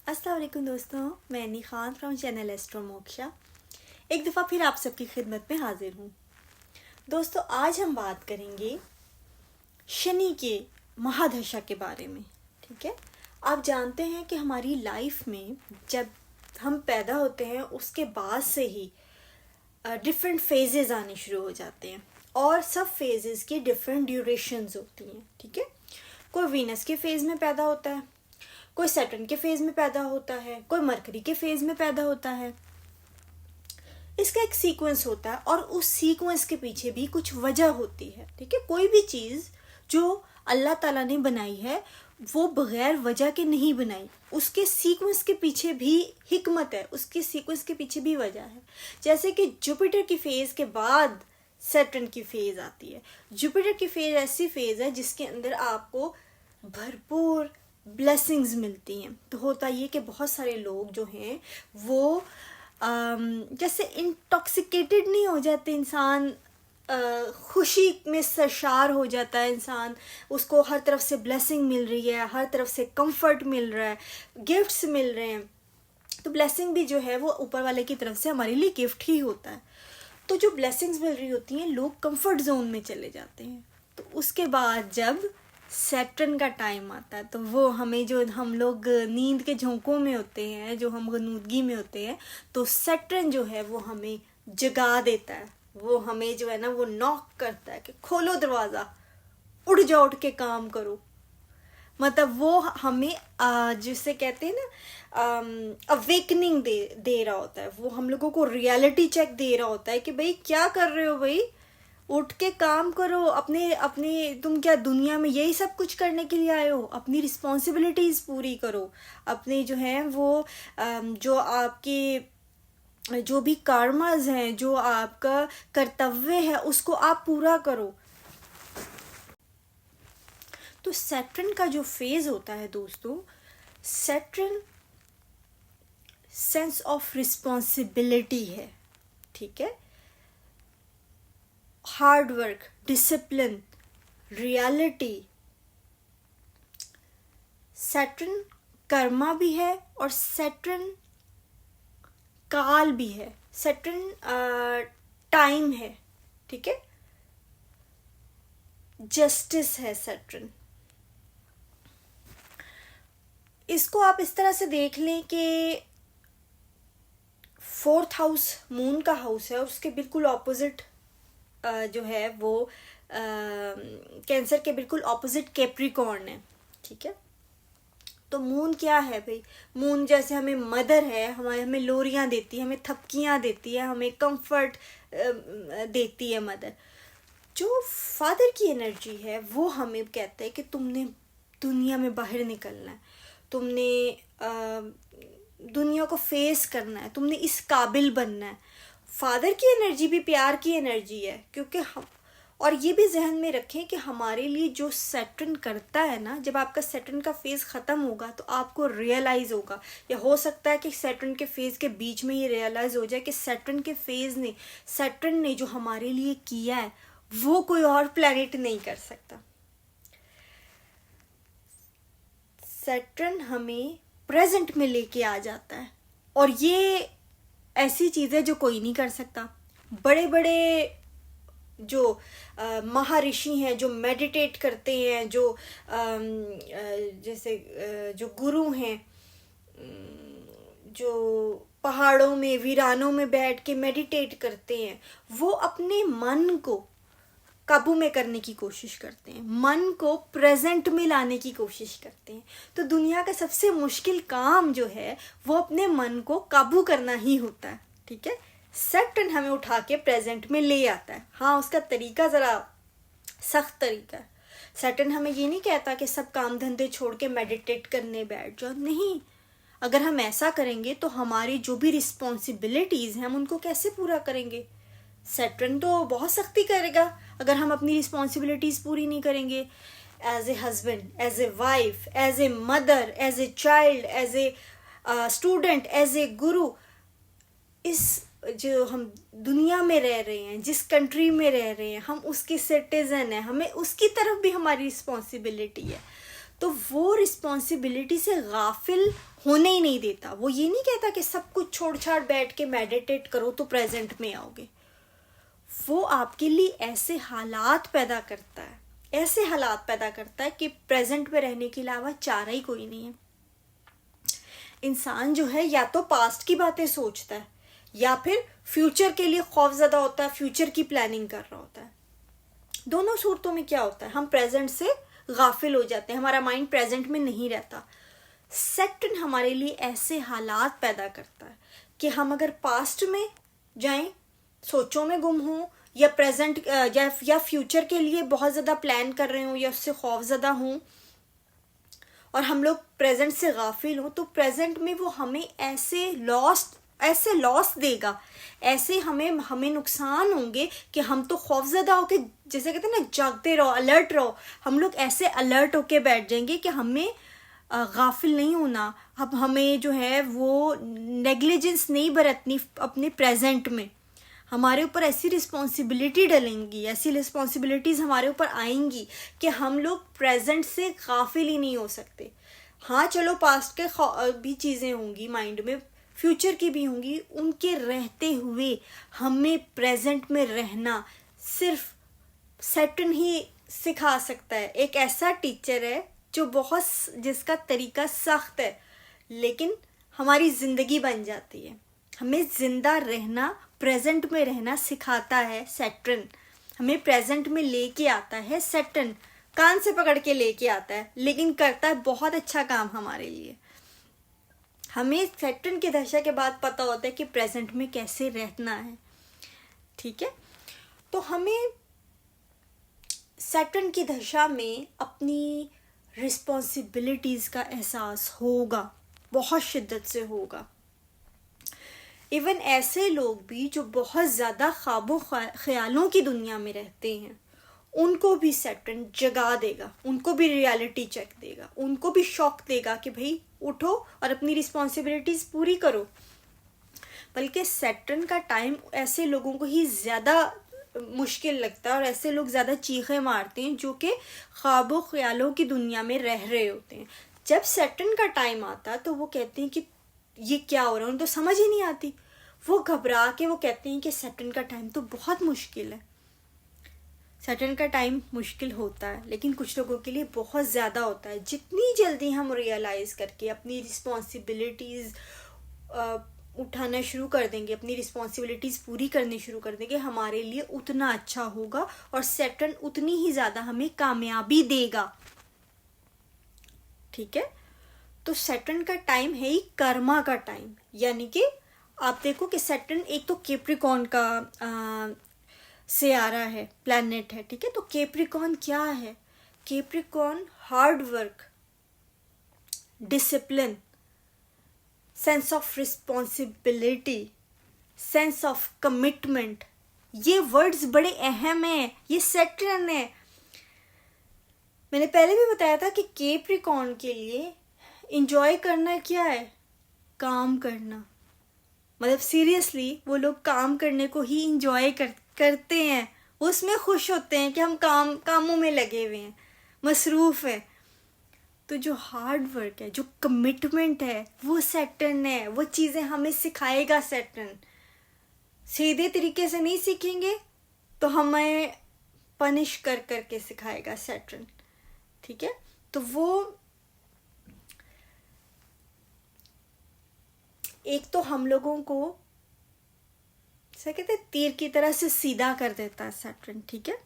अस्सलाम वालेकुम दोस्तों, मैं any Khan from channel astro moksha एक दफ़ा फिर आप सबकी खिदमत में हाजिर हूँ। दोस्तों, आज हम बात करेंगे शनि के महादशा के बारे में। ठीक है, आप जानते हैं कि हमारी लाइफ में जब हम पैदा होते हैं उसके बाद से ही डिफरेंट फेजेस आने शुरू हो जाते हैं और सब फेजेस की डिफरेंट ड्यूरेशंस होती हैं। ठीक है, कोई वीनस के फेज में पैदा होता है, कोई सैटर्न के फेज में पैदा होता है, कोई मरकरी के फेज में पैदा होता है। इसका एक सीक्वेंस होता है और उस सीक्वेंस के पीछे भी कुछ वजह होती है। ठीक है, कोई भी चीज़ जो अल्लाह ताला ने बनाई है वो बगैर वजह के नहीं बनाई, उसके सीक्वेंस के पीछे भी हिकमत है, उसके सीक्वेंस के पीछे भी वजह है। जैसे कि जुपिटर की फेज के बाद सैटर्न की फेज आती है। जुपिटर की फेज ऐसी फेज है जिसके अंदर आपको भरपूर ब्लेसिंग्स मिलती हैं। तो होता ये कि बहुत सारे लोग जो हैं वो जैसे इंटॉक्सिकेटेड नहीं हो जाते, इंसान खुशी में सरशार हो जाता है, इंसान उसको हर तरफ से ब्लेसिंग मिल रही है, हर तरफ से कंफर्ट मिल रहा है, गिफ्ट्स मिल रहे हैं। तो ब्लेसिंग भी जो है वो ऊपर वाले की तरफ से हमारे लिए गिफ्ट ही होता है। तो जो ब्लेसिंग्स मिल रही होती हैं, लोग कंफर्ट जोन में चले जाते हैं। तो उसके बाद जब सैटर्न का टाइम आता है तो वो हमें, जो हम लोग नींद के झोंकों में होते हैं, जो हम गनूदगी में होते हैं, तो सैटर्न जो है वो हमें जगा देता है। वो हमें जो है ना वो नॉक करता है कि खोलो दरवाज़ा, उठ जाओ, उठ के काम करो। मतलब वो हमें जिसे कहते हैं ना अवेकनिंग दे रहा होता है। वो हम लोगों को रियलिटी चेक दे रहा होता है कि भाई क्या कर रहे हो, भाई उठ के काम करो। अपने अपने तुम क्या दुनिया में यही सब कुछ करने के लिए आए हो? अपनी रिस्पॉन्सिबिलिटीज़ पूरी करो। अपने जो हैं वो जो आपके जो भी कर्मस हैं, जो आपका कर्तव्य है, उसको आप पूरा करो। तो सैटर्न का जो फेज होता है दोस्तों, सैटर्न सेंस ऑफ रिस्पॉन्सिबिलिटी है। ठीक है, hard work, discipline, reality. Saturn Karma भी है और सैटर्न काल भी है, सैटर्न टाइम है। ठीक है, जस्टिस है सैटर्न। इसको आप इस तरह से देख लें कि 4th हाउस मून का हाउस है और उसके बिल्कुल ऑपोजिट जो है वो कैंसर के बिल्कुल ऑपोजिट कैप्रिकॉर्न है। ठीक है, तो मून क्या है भाई? मून जैसे हमें मदर है, हमें लोरियां देती है, हमें थपकियां देती है, हमें कंफर्ट देती है मदर। जो फादर की एनर्जी है वो हमें कहता है कि तुमने दुनिया में बाहर निकलना है, तुमने दुनिया को फेस करना है, तुमने इस काबिल बनना है। फादर की एनर्जी भी प्यार की एनर्जी है, क्योंकि हम, और ये भी जहन में रखें कि हमारे लिए जो सैटर्न करता है ना, जब आपका सैटर्न का फेज ख़त्म होगा तो आपको रियलाइज़ होगा, या हो सकता है कि सैटर्न के फेज़ के बीच में ये रियलाइज़ हो जाए कि सैटर्न ने जो हमारे लिए किया है वो कोई और प्लैनेट नहीं कर सकता। सैटर्न हमें प्रेजेंट में लेके आ जाता है और ये ऐसी चीज़ है जो कोई नहीं कर सकता। बड़े बड़े जो महर्षि हैं, जो मेडिटेट करते हैं, जो जैसे जो गुरु हैं, जो पहाड़ों में, वीरानों में बैठ के मेडिटेट करते हैं, वो अपने मन को काबू में करने की कोशिश करते हैं, मन को प्रेजेंट में लाने की कोशिश करते हैं। तो दुनिया का सबसे मुश्किल काम जो है वो अपने मन को काबू करना ही होता है। ठीक है, सैटर्न हमें उठा के प्रेजेंट में ले आता है। हाँ, उसका तरीका ज़रा सख्त तरीका है। सैटर्न हमें ये नहीं कहता कि सब काम धंधे छोड़ के मेडिटेट करने बैठ जाओ, नहीं। अगर हम ऐसा करेंगे तो हमारी जो भी रिस्पॉन्सिबिलिटीज़ हैं हम उनको कैसे पूरा करेंगे? सैटर्न तो बहुत सख्ती करेगा अगर हम अपनी रिस्पॉन्सिबिलिटीज़ पूरी नहीं करेंगे। As a husband, as a wife, as a mother, as a child, as a student, as a guru, इस जो हम दुनिया में रह रहे हैं, जिस कंट्री में रह रहे हैं, हम उसके सिटीज़न हैं, हमें उसकी तरफ भी हमारी रिस्पॉन्सिबिलिटी है। तो वो रिस्पॉन्सिबिलिटी से गाफिल होने ही नहीं देता। वो ये नहीं कहता कि सब कुछ छोड़ छाड़ बैठ के मेडिटेट करो तो प्रेजेंट में आओगे। वो आपके लिए ऐसे हालात पैदा करता है, ऐसे हालात पैदा करता है कि प्रेजेंट में रहने के अलावा चारा ही कोई नहीं है। इंसान जो है या तो पास्ट की बातें सोचता है या फिर फ्यूचर के लिए खौफजदा होता है, फ्यूचर की प्लानिंग कर रहा होता है। दोनों सूरतों में क्या होता है, हम प्रेजेंट से गाफिल हो जाते हैं, हमारा माइंड प्रेजेंट में नहीं रहता। सैटर्न हमारे लिए ऐसे हालात पैदा करता है कि हम अगर पास्ट में जाएं, सोचों में गुम हों, या प्रेजेंट या फ्यूचर के लिए बहुत ज़्यादा प्लान कर रहे हों या उससे खौफजदा हों, और हम लोग प्रेजेंट से गाफिल हों, तो प्रेजेंट में वो हमें ऐसे लॉस देगा, ऐसे हमें नुकसान होंगे कि हम तो खौफजदा होके, जैसे कहते हैं ना, जागते रहो, अलर्ट रहो। हम लोग ऐसे अलर्ट होके बैठ जाएंगे कि हमें गाफिल नहीं होना। अब हमें जो है वो नेग्लिजेंस नहीं बरतनी अपने प्रेजेंट में। हमारे ऊपर ऐसी रिस्पॉन्सिबिलिटी डलेंगी, ऐसी रिस्पॉन्सिबिलिटीज़ हमारे ऊपर आएंगी कि हम लोग प्रेजेंट से गाफिल ही नहीं हो सकते। हाँ चलो, पास्ट के भी चीज़ें होंगी माइंड में, फ्यूचर की भी होंगी, उनके रहते हुए हमें प्रेजेंट में रहना सिर्फ सैटर्न ही सिखा सकता है। एक ऐसा टीचर है जिसका तरीका सख्त है लेकिन हमारी ज़िंदगी बन जाती है। हमें ज़िंदा रहना, प्रेजेंट में रहना सिखाता है सैटर्न। हमें प्रेजेंट में लेके आता है सैटर्न, कान से पकड़ के लेके आता है, लेकिन करता है बहुत अच्छा काम हमारे लिए। हमें सैटर्न की दशा के बाद पता होता है कि प्रेजेंट में कैसे रहना है। ठीक है, तो हमें सैटर्न की दशा में अपनी रिस्पॉन्सिबिलिटीज़ का एहसास होगा, बहुत शिद्दत से होगा। इवन ऐसे लोग भी जो बहुत ज़्यादा ख्वाबों ख्यालों की दुनिया में रहते हैं, उनको भी सैटर्न जगा देगा, उनको भी रियलिटी चेक देगा, उनको भी शॉक देगा कि भाई उठो और अपनी रिस्पॉन्सिबिलिटीज़ पूरी करो। बल्कि सैटर्न का टाइम ऐसे लोगों को ही ज़्यादा मुश्किल लगता है और ऐसे लोग ज़्यादा चीखें मारते हैं जो कि ख्वाबों ख्यालों की दुनिया में रह रहे होते हैं। जब सैटर्न का टाइम आता तो वो कहते हैं कि ये क्या हो रहा है, उनको तो समझ ही नहीं आती। वो घबरा के वो कहते हैं कि सैटर्न का टाइम तो बहुत मुश्किल है। सैटर्न का टाइम मुश्किल होता है लेकिन कुछ लोगों के लिए बहुत ज़्यादा होता है। जितनी जल्दी हम रियलाइज़ करके अपनी रिस्पॉन्सिबिलिटीज़ उठाना शुरू कर देंगे, अपनी रिस्पॉन्सिबिलिटीज़ पूरी करनी शुरू कर देंगे, हमारे लिए उतना अच्छा होगा और सैटर्न उतनी ही ज़्यादा हमें कामयाबी देगा। ठीक है, तो सैटर्न का टाइम है ही कर्मा का टाइम। यानी कि आप देखो कि सैटर्न एक तो कैप्रिकॉर्न का से आ रहा है, प्लैनेट है। ठीक है, तो कैप्रिकॉर्न क्या है? Capricorn hard work, discipline, sense of responsibility, sense of commitment, ये वर्ड्स बड़े अहम हैं, ये सैटर्न है। मैंने पहले भी बताया था कि कैप्रिकॉर्न के लिए इंजॉय करना क्या है? काम करना। मतलब सीरियसली वो लोग काम करने को ही इंजॉय करते हैं, उसमें खुश होते हैं कि हम कामों में लगे हुए हैं, मसरूफ़ है। तो जो हार्ड वर्क है, जो कमिटमेंट है, वो सैटर्न है। वो चीज़ें हमें सिखाएगा सैटर्न। सीधे तरीके से नहीं सीखेंगे तो हमें पनिश कर करके सिखाएगा सैटर्न। ठीक है, तो वो एक तो हम लोगों को क्या कहते हैं, तीर की तरह से सीधा कर देता है सैटर्न। ठीक है,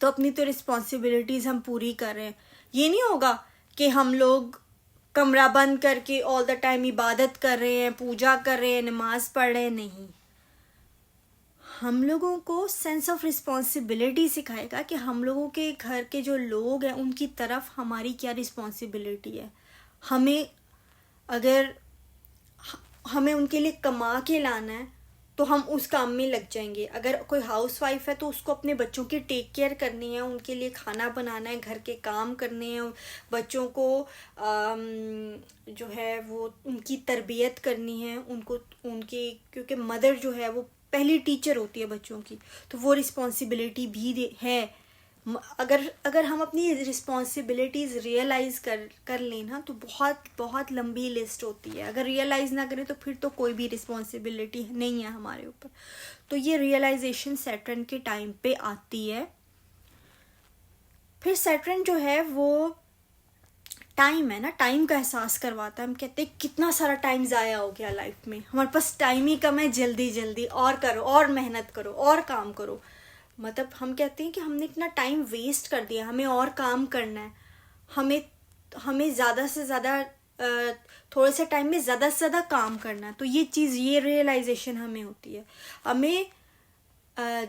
तो अपनी तो रिस्पॉन्सिबिलिटीज़ हम पूरी कर रहे हैं। ये नहीं होगा कि हम लोग कमरा बंद करके ऑल द टाइम इबादत कर रहे हैं, पूजा कर रहे हैं, नमाज पढ़ रहे हैं। नहीं, हम लोगों को सेंस ऑफ रिस्पॉन्सिबिलिटी सिखाएगा कि हम लोगों के घर के जो लोग हैं उनकी तरफ हमारी क्या रिस्पॉन्सिबिलिटी है। अगर हमें उनके लिए कमा के लाना है तो हम उस काम में लग जाएंगे। अगर कोई हाउस वाइफ है तो उसको अपने बच्चों की टेक केयर करनी है, उनके लिए खाना बनाना है, घर के काम करने हैं, बच्चों को जो है वो उनकी तरबियत करनी है, क्योंकि मदर जो है वो पहली टीचर होती है बच्चों की, तो वो रिस्पॉन्सिबिलिटी भी है। अगर हम अपनी रिस्पॉन्सिबिलिटीज़ रियलाइज़ कर लें ना, तो बहुत बहुत लंबी लिस्ट होती है। अगर रियलाइज़ ना करें तो फिर तो कोई भी रिस्पॉन्सिबिलिटी नहीं है हमारे ऊपर। तो ये रियलाइजेशन सैटर्न के टाइम पे आती है। फिर सैटर्न जो है वो टाइम है ना, टाइम का एहसास करवाता है। हम कहते हैं कितना सारा टाइम ज़ाया हो गया लाइफ में, हमारे पास टाइम ही कम है, जल्दी जल्दी और करो, और मेहनत करो, और काम करो। मतलब हम कहते हैं कि हमने इतना टाइम वेस्ट कर दिया, हमें और काम करना है, हमें हमें ज़्यादा से ज़्यादा थोड़े से टाइम में ज़्यादा से ज़्यादा काम करना है। तो ये चीज़, ये रियलाइजेशन हमें होती है। हमें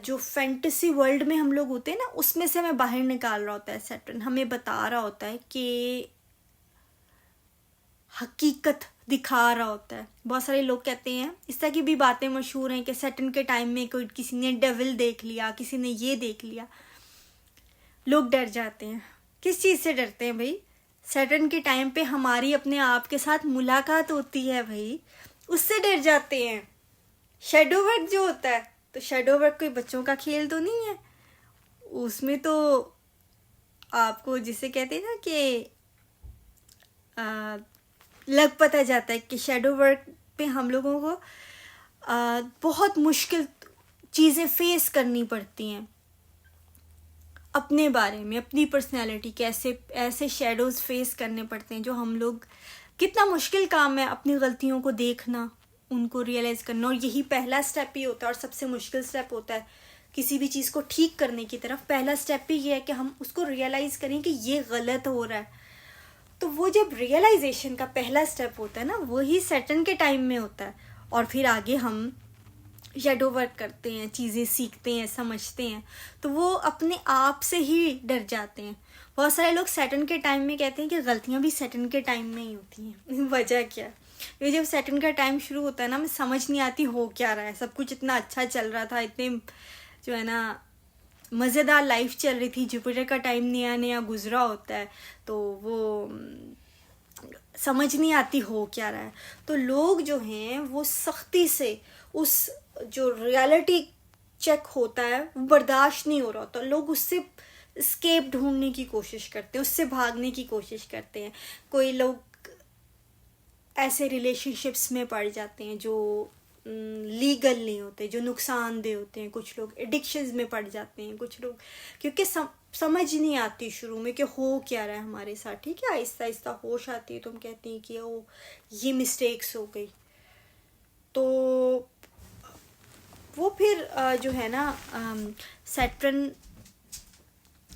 जो फैंटेसी वर्ल्ड में हम लोग होते हैं ना, उसमें से हमें बाहर निकाल रहा होता है सैटर्न। हमें बता रहा होता है कि हकीकत दिखा रहा होता है। बहुत सारे लोग कहते हैं, इस तरह की भी बातें मशहूर हैं कि सैटर्न के टाइम में कोई किसी ने डेविल देख लिया, किसी ने ये देख लिया, लोग डर जाते हैं। किस चीज़ से डरते हैं भाई? सैटर्न के टाइम पे हमारी अपने आप के साथ मुलाकात होती है भाई, उससे डर जाते हैं। शेडो वर्क जो होता है, तो शेडो वर्क कोई बच्चों का खेल तो नहीं है। उसमें तो आपको जिसे कहते हैं ना कि लग पता जाता है कि शेडो वर्क पे हम लोगों को बहुत मुश्किल चीज़ें फेस करनी पड़ती हैं अपने बारे में, अपनी पर्सनैलिटी कैसे, ऐसे शेडोज़ फेस करने पड़ते हैं जो हम लोग, कितना मुश्किल काम है अपनी गलतियों को देखना, उनको रियलाइज़ करना। और यही पहला स्टेप ही होता है, और सबसे मुश्किल स्टेप होता है किसी भी चीज़ को ठीक करने की तरफ। पहला स्टेप ही ये है कि हम उसको रियलाइज़ करें कि ये गलत हो रहा है। तो वो जब रियलाइजेशन का पहला स्टेप होता है ना, वही सैटर्न के टाइम में होता है। और फिर आगे हम शेडो वर्क करते हैं, चीज़ें सीखते हैं, समझते हैं, तो वो अपने आप से ही डर जाते हैं। बहुत सारे लोग सैटर्न के टाइम में कहते हैं कि गलतियां भी सैटर्न के टाइम में ही होती हैं। वजह क्या है? ये जब सैटर्न का टाइम शुरू होता है ना, मैं समझ नहीं आती हो क्या रहा है। सब कुछ इतना अच्छा चल रहा था, इतने जो है ना मज़ेदार लाइफ चल रही थी। जुपिटर का टाइम नया नया गुजरा होता है, तो वो समझ नहीं आती हो क्या रहा है। तो लोग जो हैं वो सख्ती से उस जो रियलिटी चेक होता है वो बर्दाश्त नहीं हो रहा होता, लोग उससे स्केप ढूंढने की कोशिश करते हैं, उससे भागने की कोशिश करते हैं। कोई लोग ऐसे रिलेशनशिप्स में पड़ जाते हैं जो लीगल नहीं होते, जो नुकसानदेह होते हैं। कुछ लोग एडिक्शंस में पड़ जाते हैं, कुछ लोग क्योंकि समझ नहीं आती शुरू में कि हो क्या रहा है हमारे साथ। ठीक है, आहिस्ता आहिस्ता होश आती है, तो हम कहते हैं कि ओ ये मिस्टेक्स हो गई। तो वो फिर जो है ना सैटर्न,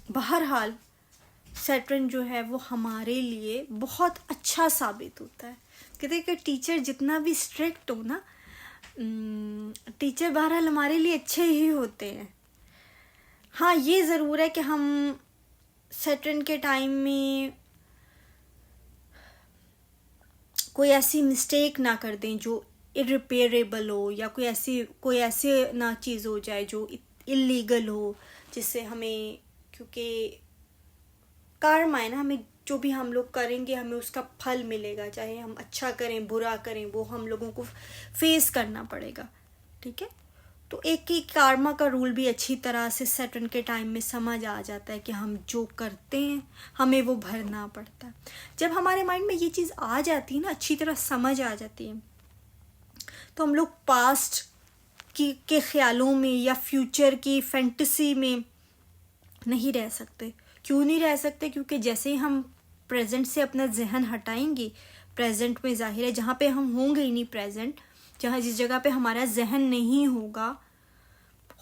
बहरहाल सैटर्न जो है वो हमारे लिए बहुत अच्छा साबित होता है। कहते हैं कि टीचर जितना भी स्ट्रिक्ट हो ना, टीचर बहरहाल हमारे लिए अच्छे ही होते हैं। हाँ, ये ज़रूर है कि हम सैटर्न के टाइम में कोई ऐसी मिस्टेक ना कर दें जो इरिपेयरेबल हो, या कोई ऐसी ना चीज़ हो जाए जो इलीगल हो, जिससे हमें, क्योंकि कर्म है ना, हमें जो भी हम लोग करेंगे हमें उसका फल मिलेगा। चाहे हम अच्छा करें बुरा करें, वो हम लोगों को फेस करना पड़ेगा। ठीक है, तो एक ही कार्मा का रूल भी अच्छी तरह से सैटर्न के टाइम में समझ आ जाता है कि हम जो करते हैं हमें वो भरना पड़ता है। जब हमारे माइंड में ये चीज़ आ जाती है ना, अच्छी तरह समझ आ जाती है, तो हम लोग पास्ट के ख्यालों में या फ्यूचर की फैंटेसी में नहीं रह सकते। क्यों नहीं रह सकते? क्योंकि जैसे ही हम प्रेजेंट से अपना जहन हटाएंगे, प्रेजेंट में जाहिर है जहाँ पे हम होंगे ही नहीं प्रेजेंट, जिस जगह पे हमारा जहन नहीं होगा,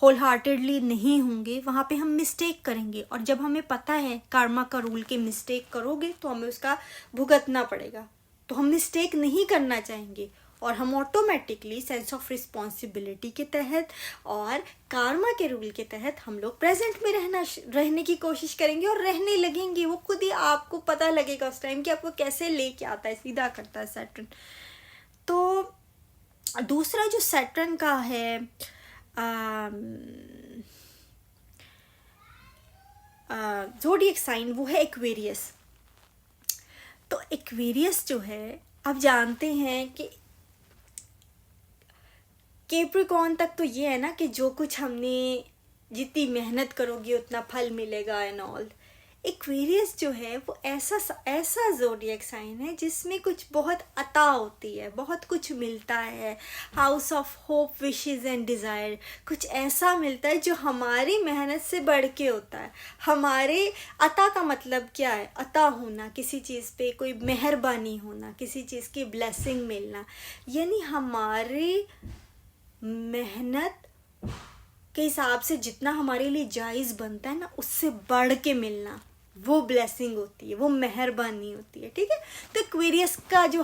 होल हार्टेडली नहीं होंगे, वहाँ पे हम मिस्टेक करेंगे। और जब हमें पता है कर्मा का रूल के मिस्टेक करोगे तो हमें उसका भुगतना पड़ेगा, तो हम मिस्टेक नहीं करना चाहेंगे, और हम ऑटोमेटिकली सेंस ऑफ रिस्पॉन्सिबिलिटी के तहत और कार्मा के रूल के तहत हम लोग प्रेजेंट में रहने की कोशिश करेंगे और रहने लगेंगे। वो खुद ही आपको पता लगेगा उस टाइम कि आपको कैसे लेके आता है, सीधा करता है सैटर्न। तो दूसरा जो सैटर्न का है ज़ोडिएक साइन, वो है एक्वेरियस। तो एक्वेरियस जो है, आप जानते हैं कि कैप्रिकॉर्न तक तो ये है ना कि जो कुछ हमने जितनी मेहनत करोगी उतना फल मिलेगा एंड ऑल। एक्वेरियस जो है वो ऐसा ज़ोडिएक साइन है जिसमें कुछ बहुत अता होती है, बहुत कुछ मिलता है। House of hope, wishes and desire, कुछ ऐसा मिलता है जो हमारी मेहनत से बढ़ के होता है। हमारे अता का मतलब क्या है? अता होना, किसी चीज़ पे कोई मेहरबानी होना, किसी चीज़ की ब्लेसिंग मिलना, यानी हमारी मेहनत के हिसाब से जितना हमारे लिए जायज़ बनता है ना, उससे बढ़ के मिलना, वो ब्लेसिंग होती है, वो मेहरबानी होती है। ठीक है, तो एक्वेरियस का जो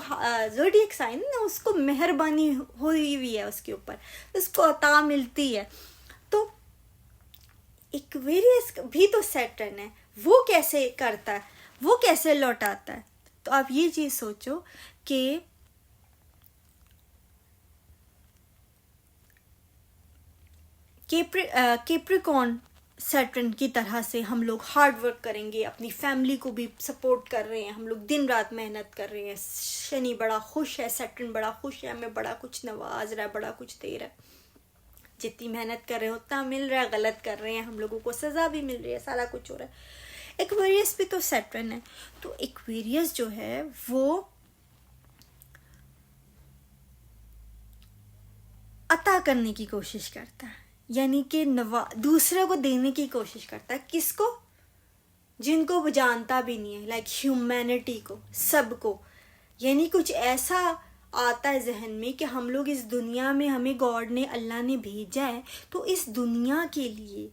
ज़ोडिएक साइन है ना, उसको मेहरबानी हुई हुई है उसके ऊपर, उसको अता मिलती है। तो एक्वेरियस भी तो सैटर्न है, वो कैसे करता है, वो कैसे लौटाता है? तो आप ये चीज़ सोचो कि कैप्रिकॉर्न सैटर्न की तरह से हम लोग हार्ड वर्क करेंगे, अपनी फैमिली को भी सपोर्ट कर रहे हैं, हम लोग दिन रात मेहनत कर रहे हैं। शनि बड़ा खुश है, सैटर्न बड़ा खुश है, हमें बड़ा कुछ नवाज रहा है, बड़ा कुछ दे रहा है। जितनी मेहनत कर रहे हैं उतना मिल रहा है, गलत कर रहे हैं हम लोगों को सज़ा भी मिल रही है, सारा कुछ हो रहा है। एक्वेरियस भी तो सैटर्न है। तो एक्वेरियस जो है वो अता करने की कोशिश करता है, यानी कि दूसरे को देने की कोशिश करता है। किसको? जिनको वो जानता भी नहीं है, लाइक ह्यूमैनिटी को, सबको। यानी कुछ ऐसा आता है जहन में कि हम लोग इस दुनिया में, हमें गॉड ने, अल्लाह ने भेजा है, तो इस दुनिया के लिए,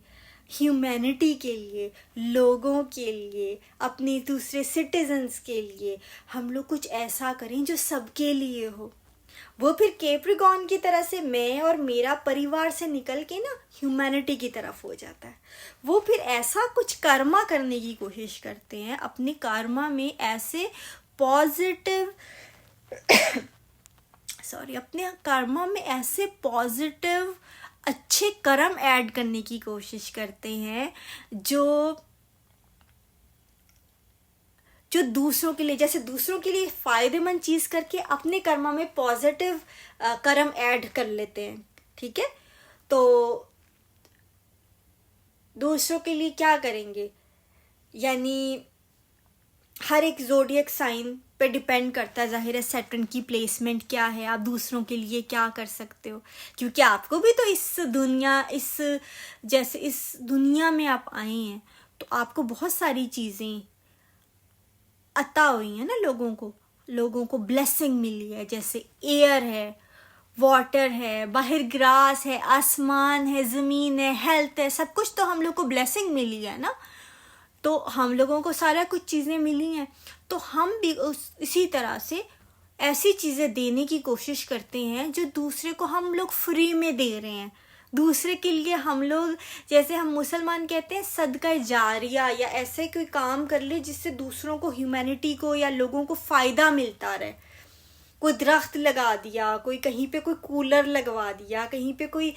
ह्यूमैनिटी के लिए, लोगों के लिए, अपने दूसरे सिटीजन्स के लिए हम लोग कुछ ऐसा करें जो सबके लिए हो। वो फिर कैप्रिकॉर्न की तरह से मैं और मेरा परिवार से निकल के ना ह्यूमैनिटी की तरफ हो जाता है। वो फिर ऐसा कुछ कर्मा करने की कोशिश करते हैं, अपने कर्मा में ऐसे पॉजिटिव अपने कर्मा में ऐसे पॉजिटिव अच्छे कर्म ऐड करने की कोशिश करते हैं जो दूसरों के लिए, जैसे दूसरों के लिए फ़ायदेमंद चीज़ करके अपने कर्मा में पॉजिटिव कर्म ऐड कर लेते हैं। ठीक है, तो दूसरों के लिए क्या करेंगे, यानी हर एक ज़ोडिएक साइन पे डिपेंड करता है, ज़ाहिर है सैटर्न की प्लेसमेंट क्या है, आप दूसरों के लिए क्या कर सकते हो। क्योंकि आपको भी तो इस दुनिया में आप आए हैं, तो आपको बहुत सारी चीज़ें अता हुई है ना, लोगों को ब्लेसिंग मिली है। जैसे एयर है, वाटर है, बाहर ग्रास है, आसमान है, ज़मीन है, हेल्थ है, सब कुछ तो हम लोग को ब्लेसिंग मिली है ना। तो हम लोगों को सारा कुछ चीज़ें मिली हैं, तो हम भी इसी तरह से ऐसी चीज़ें देने की कोशिश करते हैं जो दूसरे को हम लोग फ्री में दे रहे हैं। दूसरे के लिए हम लोग, जैसे हम मुसलमान कहते हैं सदका जारिया, या ऐसे कोई काम कर ले जिससे दूसरों को, ह्यूमैनिटी को या लोगों को फ़ायदा मिलता रहे। कोई दरख्त लगा दिया, कोई कहीं पे कोई कूलर लगवा दिया, कहीं पे कोई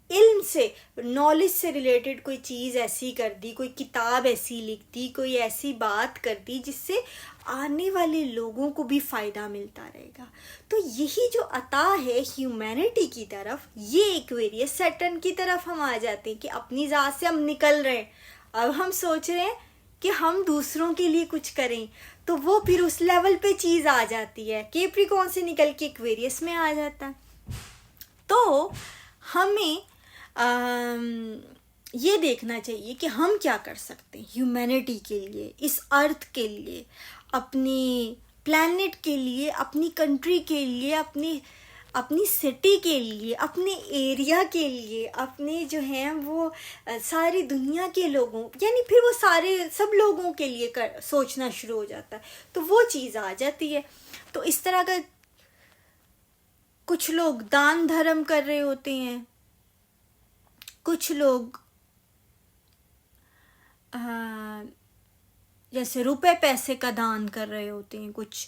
इल्म से, नॉलेज से रिलेटेड कोई चीज़ ऐसी कर दी, कोई किताब ऐसी लिख दी, कोई ऐसी बात कर दी जिससे आने वाले लोगों को भी फ़ायदा मिलता रहेगा। तो यही जो अता है ह्यूमैनिटी की तरफ, ये एक्वेरियस सैटर्न की तरफ हम आ जाते हैं कि अपनी ज़ात से हम निकल रहे हैं, अब हम सोच रहे हैं कि हम दूसरों के लिए कुछ करें। तो वो फिर उस लेवल पे चीज़ आ जाती है, कैप्रिकॉर्न से निकल के एक्वेरियस में आ जाता है। तो हमें ये देखना चाहिए कि हम क्या कर सकते हैं ह्यूमैनिटी के लिए, इस अर्थ के लिए, अपनी प्लैनेट के लिए, अपनी कंट्री के लिए, अपनी सिटी के लिए, अपने एरिया के लिए, अपने जो हैं वो सारी दुनिया के लोगों, यानी फिर वो सब लोगों के लिए सोचना शुरू हो जाता है। तो वो चीज़ आ जाती है। तो इस तरह का कुछ लोग दान धर्म कर रहे होते हैं, कुछ लोग जैसे रुपए पैसे का दान कर रहे होते हैं, कुछ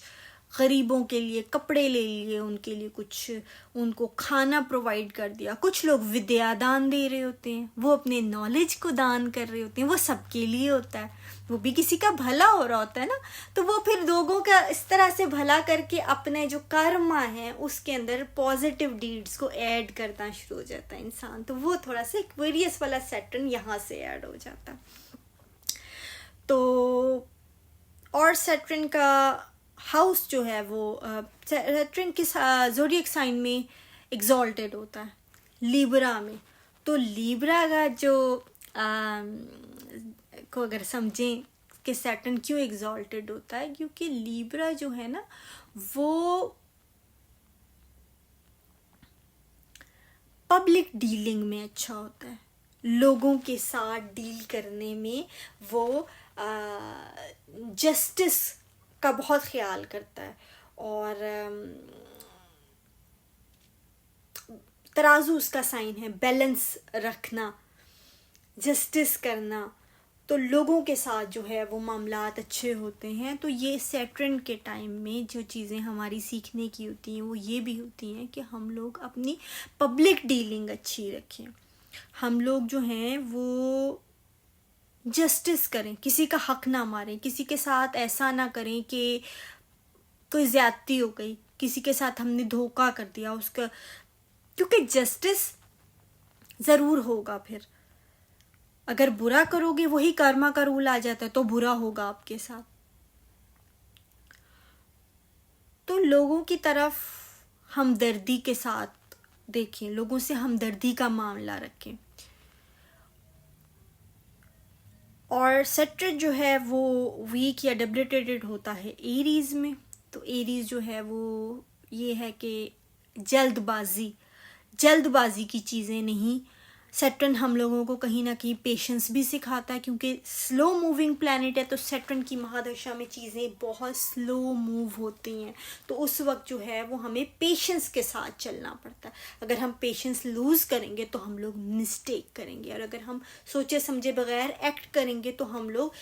गरीबों के लिए कपड़े ले लिए, उनके लिए कुछ उनको खाना प्रोवाइड कर दिया। कुछ लोग विद्या दान दे रहे होते हैं, वो अपने नॉलेज को दान कर रहे होते हैं, वो सबके लिए होता है, वो भी किसी का भला हो रहा होता है ना। तो वो फिर लोगों का इस तरह से भला करके अपने जो कर्मा है उसके अंदर पॉजिटिव डीड्स को ऐड करना शुरू हो जाता है इंसान। तो वो थोड़ा सा एक्वेरियस वाला सैटर्न यहाँ से ऐड हो जाता है। तो और सैटर्न का हाउस जो है वो सैटर्न के ज़ोडिएक साइन में एग्जॉल्टेड होता है, लिब्रा में। तो लिब्रा का जो को अगर समझें कि सैटर्न क्यों एग्जॉल्टेड होता है, क्योंकि लिब्रा जो है ना वो पब्लिक डीलिंग में अच्छा होता है, लोगों के साथ डील करने में वो जस्टिस का बहुत ख्याल करता है, और तराजू उसका साइन है, बैलेंस रखना, जस्टिस करना। तो लोगों के साथ जो है वो मामलात अच्छे होते हैं। तो ये सैटर्न के टाइम में जो चीज़ें हमारी सीखने की होती हैं वो ये भी होती हैं कि हम लोग अपनी पब्लिक डीलिंग अच्छी रखें, हम लोग जो हैं वो जस्टिस करें, किसी का हक ना मारें, किसी के साथ ऐसा ना करें कि कोई ज्यादती हो गई, किसी के साथ हमने धोखा कर दिया उसका, क्योंकि जस्टिस ज़रूर होगा। फिर अगर बुरा करोगे वही कर्मा का रूल आ जाता है, तो बुरा होगा आपके साथ। तो लोगों की तरफ हमदर्दी के साथ देखें, लोगों से हमदर्दी का मामला रखें। और सैटर्न जो है वो वीक या डेबिलिटेटेड होता है एरीज में। तो एरीज जो है वो ये है कि जल्दबाजी की चीज़ें नहीं। सैटर्न हम लोगों को कहीं ना कहीं पेशेंस भी सिखाता है, क्योंकि स्लो मूविंग प्लैनेट है। तो सैटर्न की महादशा में चीज़ें बहुत स्लो मूव होती हैं, तो उस वक्त जो है वो हमें पेशेंस के साथ चलना पड़ता है। अगर हम पेशेंस लूज़ करेंगे तो हम लोग मिस्टेक करेंगे, और अगर हम सोचे समझे बगैर एक्ट करेंगे तो हम लोग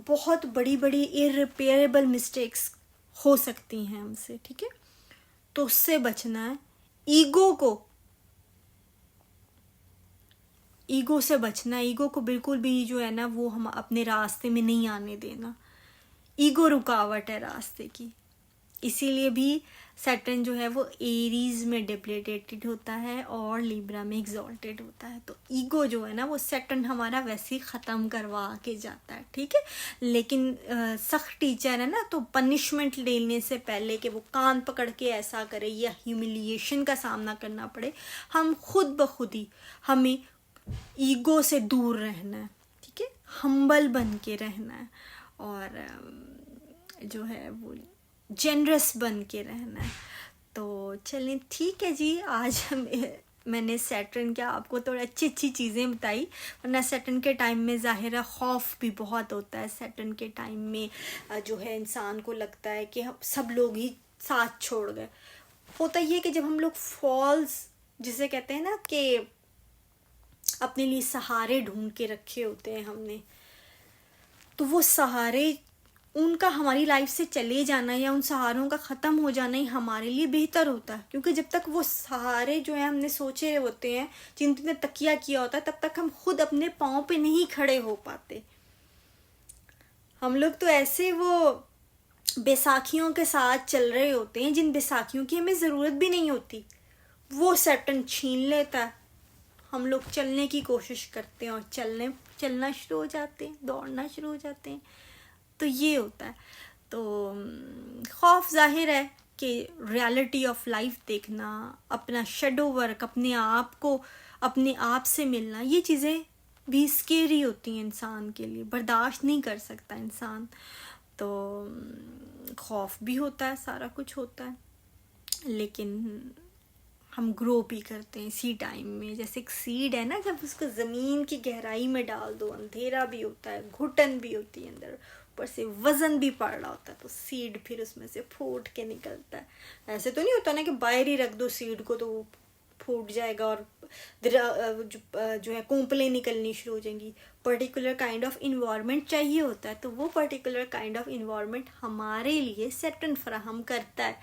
बहुत बड़ी बड़ी इररिपेयरेबल मिस्टेक्स हो सकती हैं हमसे, ठीक है। तो उससे बचना है, ईगो से बचना। ईगो को बिल्कुल भी जो है ना वो हम अपने रास्ते में नहीं आने देना। ईगो रुकावट है रास्ते की। इसीलिए भी सैटर्न जो है वो एरीज में डेबिलिटेटेड होता है और लिब्रा में एग्जॉल्टेड होता है। तो ईगो जो है ना वो सैटर्न हमारा वैसे ही ख़त्म करवा के जाता है, ठीक है। लेकिन सख्त टीचर है ना, तो पनिशमेंट लेने से पहले कि वो कान पकड़ के ऐसा करे या ह्यूमिलिएशन का सामना करना पड़े, हम खुद ब खुद ही हमें ईगो से दूर रहना है, ठीक है, हम्बल बन के रहना है, और जो है वो जेनरस बन के रहना है। तो चलें, ठीक है जी, आज मैंने सैटर्न क्या आपको थोड़ी अच्छी चीज़ें बताई, वरना सैटर्न के टाइम में ज़ाहिर है खौफ भी बहुत होता है। सैटर्न के टाइम में जो है इंसान को लगता है कि हम सब लोग ही साथ छोड़ गए। होता ये कि जब हम लोग फॉल्स जिसे कहते हैं ना कि अपने लिए सहारे ढूंढ के रखे होते हैं हमने, तो वो सहारे उनका हमारी लाइफ से चले जाना या उन सहारों का ख़त्म हो जाना ही हमारे लिए बेहतर होता है। क्योंकि जब तक वो सहारे जो है हमने सोचे होते हैं, जिनने तकिया किया होता है, तब तक हम खुद अपने पाँव पे नहीं खड़े हो पाते। हम लोग तो ऐसे वो बैसाखियों के साथ चल रहे होते हैं जिन बैसाखियों की हमें ज़रूरत भी नहीं होती, वो सैटर्न छीन लेता है। हम लोग चलने की कोशिश करते हैं और चलना शुरू हो जाते हैं, दौड़ना शुरू हो जाते हैं। तो ये होता है। तो खौफ जाहिर है कि रियलिटी ऑफ लाइफ देखना, अपना शेडो वर्क, अपने आप से मिलना, ये चीज़ें भी स्केरी होती हैं इंसान के लिए, बर्दाश्त नहीं कर सकता इंसान। तो खौफ भी होता है, सारा कुछ होता है, लेकिन हम ग्रो भी करते हैं इसी टाइम में। जैसे एक सीड है ना, जब उसको ज़मीन की गहराई में डाल दो, अंधेरा भी होता है, घुटन भी होती है अंदर, ऊपर से वज़न भी पड़ रहा होता है, तो सीड फिर उसमें से फूट के निकलता है। ऐसे तो नहीं होता ना कि बाहर ही रख दो सीड को तो वो फूट जाएगा और जो है कोंपलें निकलनी शुरू हो जाएंगी। पर्टिकुलर काइंड ऑफ इन्वायरमेंट चाहिए होता है, तो वो पर्टिकुलर काइंड ऑफ इन्वायरमेंट हमारे लिए सैटर्न फराहम करता है।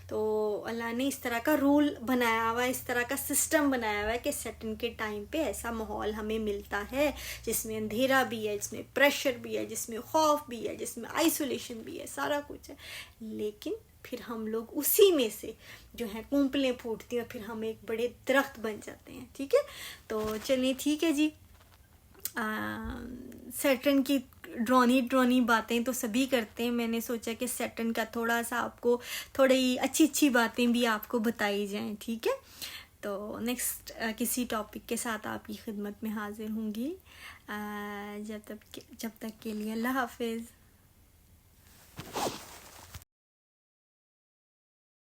तो अल्लाह ने इस तरह का रूल बनाया हुआ है, इस तरह का सिस्टम बनाया हुआ है कि सैटर्न के टाइम पे ऐसा माहौल हमें मिलता है जिसमें अंधेरा भी है, जिसमें प्रेशर भी है, जिसमें खौफ भी है, जिसमें आइसोलेशन भी है, सारा कुछ है। लेकिन फिर हम लोग उसी में से जो है कुंपलें फूटती हैं, फिर हम एक बड़े दरख्त बन जाते हैं। ठीक है, तो चलिए ठीक है जी। सैटर्न की ड्रॉनी बातें तो सभी करते हैं, मैंने सोचा कि सैटर्न का थोड़ा सा आपको थोड़ी अच्छी बातें भी आपको बताई जाएं। ठीक है, तो नेक्स्ट किसी टॉपिक के साथ आपकी खिदमत में हाजिर होंगी। जब तक के लिए अल्लाह हाफिज़।